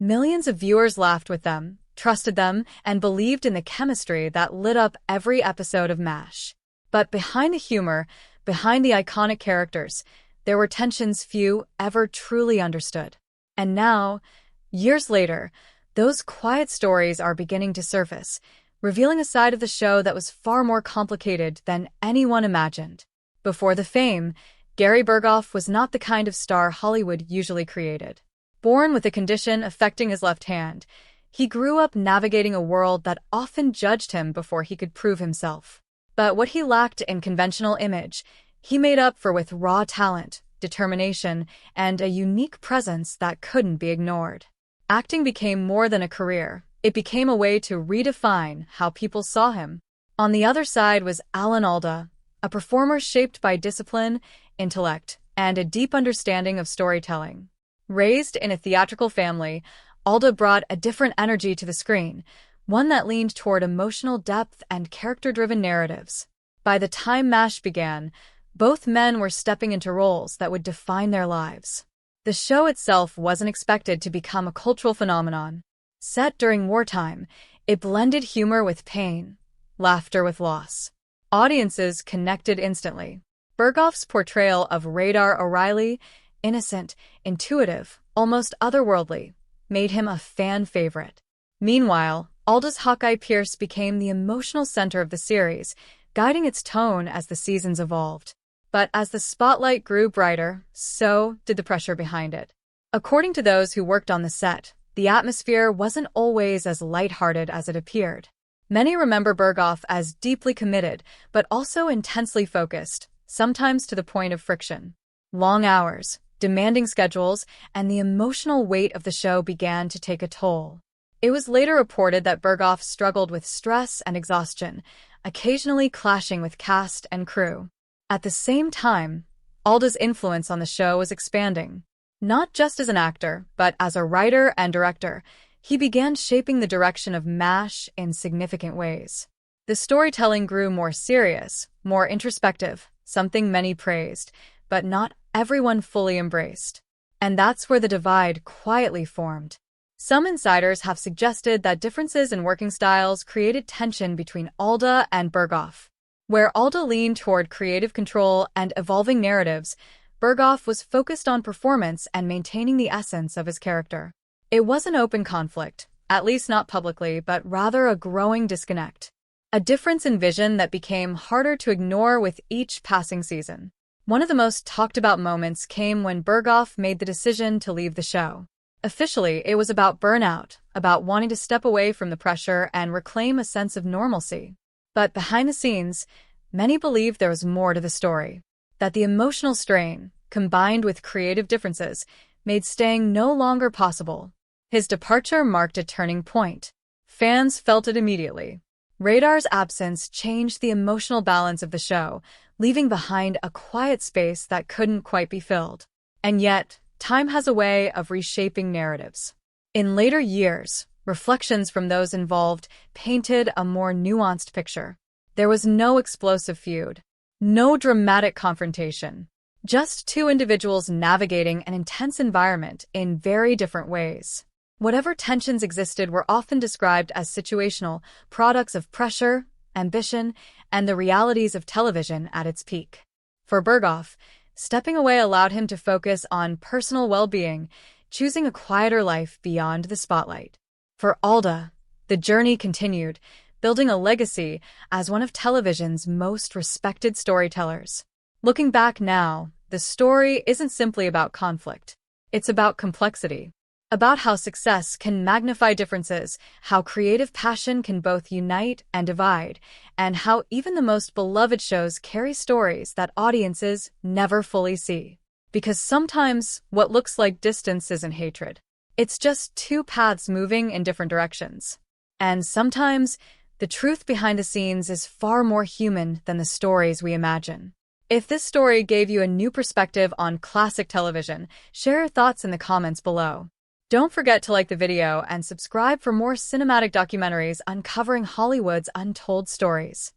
Millions of viewers laughed with them, trusted them, and believed in the chemistry that lit up every episode of MASH. But behind the humor, behind the iconic characters, there were tensions few ever truly understood. And now, years later, those quiet stories are beginning to surface, revealing a side of the show that was far more complicated than anyone imagined. Before the fame, Gary Burghoff was not the kind of star Hollywood usually created. Born with a condition affecting his left hand, he grew up navigating a world that often judged him before he could prove himself. But what he lacked in conventional image, he made up for with raw talent, determination, and a unique presence that couldn't be ignored. Acting became more than a career. It became a way to redefine how people saw him. On the other side was Alan Alda, a performer shaped by discipline, intellect, and a deep understanding of storytelling. Raised in a theatrical family, Alda brought a different energy to the screen, one that leaned toward emotional depth and character-driven narratives. By the time MASH began, both men were stepping into roles that would define their lives. The show itself wasn't expected to become a cultural phenomenon. Set during wartime, it blended humor with pain, laughter with loss. Audiences connected instantly. Burghoff's portrayal of Radar O'Reilly, innocent, intuitive, almost otherworldly, made him a fan favorite. Meanwhile, Alda's Hawkeye Pierce became the emotional center of the series, guiding its tone as the seasons evolved. But as the spotlight grew brighter, so did the pressure behind it. According to those who worked on the set, the atmosphere wasn't always as lighthearted as it appeared. Many remember Burghoff as deeply committed, but also intensely focused, sometimes to the point of friction. Long hours, demanding schedules, and the emotional weight of the show began to take a toll. It was later reported that Burghoff struggled with stress and exhaustion, occasionally clashing with cast and crew. At the same time, Alda's influence on the show was expanding. Not just as an actor, but as a writer and director, he began shaping the direction of MASH in significant ways. The storytelling grew more serious, more introspective, something many praised, but not everyone fully embraced. And that's where the divide quietly formed. Some insiders have suggested that differences in working styles created tension between Alda and Burghoff. Where Alda leaned toward creative control and evolving narratives, Burghoff was focused on performance and maintaining the essence of his character. It was an open conflict, at least not publicly, but rather a growing disconnect. A difference in vision that became harder to ignore with each passing season. One of the most talked about moments came when Burghoff made the decision to leave the show. Officially, it was about burnout, about wanting to step away from the pressure and reclaim a sense of normalcy. But behind the scenes, many believed there was more to the story. That the emotional strain, combined with creative differences, made staying no longer possible. His departure marked a turning point. Fans felt it immediately. Radar's absence changed the emotional balance of the show, leaving behind a quiet space that couldn't quite be filled. And yet, time has a way of reshaping narratives. In later years, reflections from those involved painted a more nuanced picture. There was no explosive feud, no dramatic confrontation, just two individuals navigating an intense environment in very different ways. Whatever tensions existed were often described as situational, products of pressure, ambition, and the realities of television at its peak. For Burghoff, stepping away allowed him to focus on personal well-being, choosing a quieter life beyond the spotlight. For Alda, the journey continued, building a legacy as one of television's most respected storytellers. Looking back now, the story isn't simply about conflict. It's about complexity. About how success can magnify differences, how creative passion can both unite and divide, and how even the most beloved shows carry stories that audiences never fully see. Because sometimes what looks like distance isn't hatred. It's just two paths moving in different directions. And sometimes, the truth behind the scenes is far more human than the stories we imagine. If this story gave you a new perspective on classic television, share your thoughts in the comments below. Don't forget to like the video and subscribe for more cinematic documentaries uncovering Hollywood's untold stories.